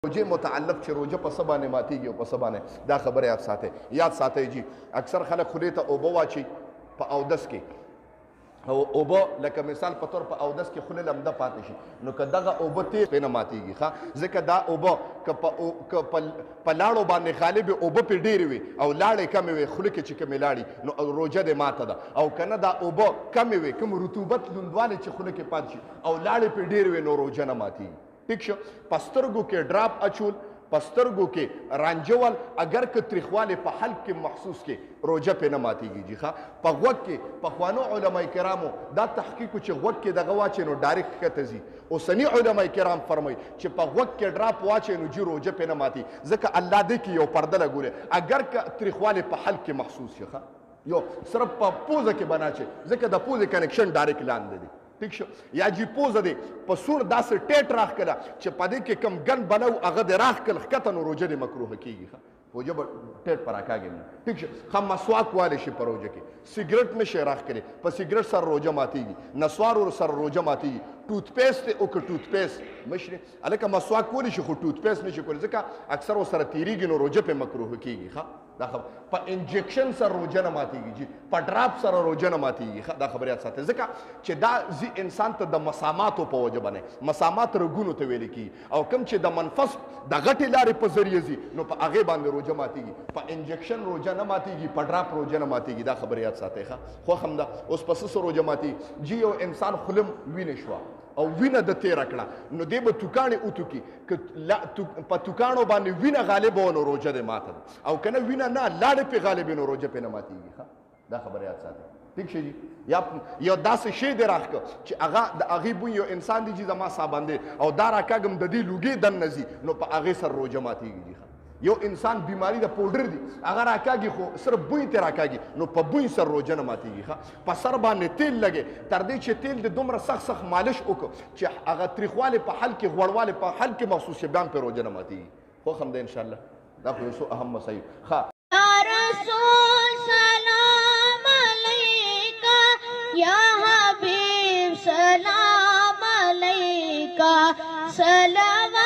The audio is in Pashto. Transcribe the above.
روجه متعلق چې روجه په څه باندې ماتېږي او په څه باندې دا خبره یاد ساتئ جی. اکثر خلک خولې ته اوبه واچي په اودس کې او اوبه لکه مثال په طور په اودس کې خولې لمده پاتې شي نو که دغه اوبه تیز پرې نه ماتېږي ښه ځکه دا اوبه که په لاړو باندې غالب اوبه پرې ډېرې وي او لاړې کمې وي خولې کې چې کمې لاړې نو روجه دې ماته ده او که نه دا اوبه کمې وي کوم رطوبت لوندوالی چې خولې کې پاتې شي او لاړې پرې ډېرې وي نو روجه نه ماتېږي. ٹھیک شو. پسترګو کې ډراپ اچول پسترګو کې رانجول اگر که تریخواله په حلق کې محسوس کې روجه په نه ماتېږي جی ښه. په غوږ کې پخوانو علما کرامو دا تحقیق چې غوږ کې دغه واچي نو ډایرکټ کته ځي. اوسني علما کرام فرمایي چې په غوږ کې ډراپ واچي نو جی روجه په نه ماتي ځکه الله دې کې یو پرده لګولې اگر که تریخواله په حلق کې محسوس شي ښه یو صرف په پوزه کې بناچي ځکه د پوزه کنیکشن ډایرکټ لاندې دی. ٹھیک شو. یا جی پوزه دی په سور داسې ټیټ راخ کړه چې په دې کې کم ګن بلو هغه د راخ کړه ښکته نو روجه دې مکروه کېږي ښه روجه به ټیټ پر راکاږي. ٹھیک شو. ښه مسواک والی شي په روجه کې سګرټ نه شي راخ کړي په سګرټ سره روجه ماتېږي نسوار سره روجه ماتېږي ټوت پیسټ او که ټوت پیسټ مشري هلکه مسواک کولی شي خو ټوت پیسټ نه شي کولی ځکه اکثر ورسره تېرېږي نو روجه پرې مکروه کېږي ښه دا خبر. په انجکشن سره روجه نه ماتېږي جی په ډراپ سره روجه نه ماتېږي دا خبره یاد ساتئ ځکه چې دا انسان ته د مساماتو په وجه باندې مسامات رګونو ته ویل کېږي او کوم چې د منفس د غټې لارې په ذریعه ځي نو په هغې باندې روجه ماتېږي په انجکشن روجه نه ماتېږي په ډراپ روجه نه ماتېږي دا خبره یاد ساتئ ښه. خوښ همدا اوس په څه روجه ماتېږي جی یو انسان خولم وینې شوه او وینه د تیره کړه نو دی به توکاڼې وتوکي که په توکاڼو باندې وینه غالبه وه نو روجه دې ماته ده او که نه وینه نه لاړې پرې غالبې نو روجه پرې نه ماتېږي ښه دا خبره یاد ساتئ. ٹھیک شي جی. یا یو داسې شی دی راښکه چې هغه د هغې بوی یو انسان دی چې زما صابن دی او دا راکاږم د دې لوګې دننه ځي نو په هغې سره روجه ماتېږي جی ښه. یو انسان بیماری د پوډر دی هغه راکاږي خو صرف بوی ته راکاږي نو په بوی سره روجه نه ماتېږي ښه. په سر باندې تیل لګې تر دې چې تیل د دومره سخت مالش وکړو چې هغه تریخوالی په حل کې غوړوالی په حل کې محسوس شي بیا هم پرې روجه نه ماتېږي. خوښ هم دی انشاءالله دا خو یو څو اهم مسایل ښه. یا رسول سلام علیکا یا حبیب سلام علیکا صلوات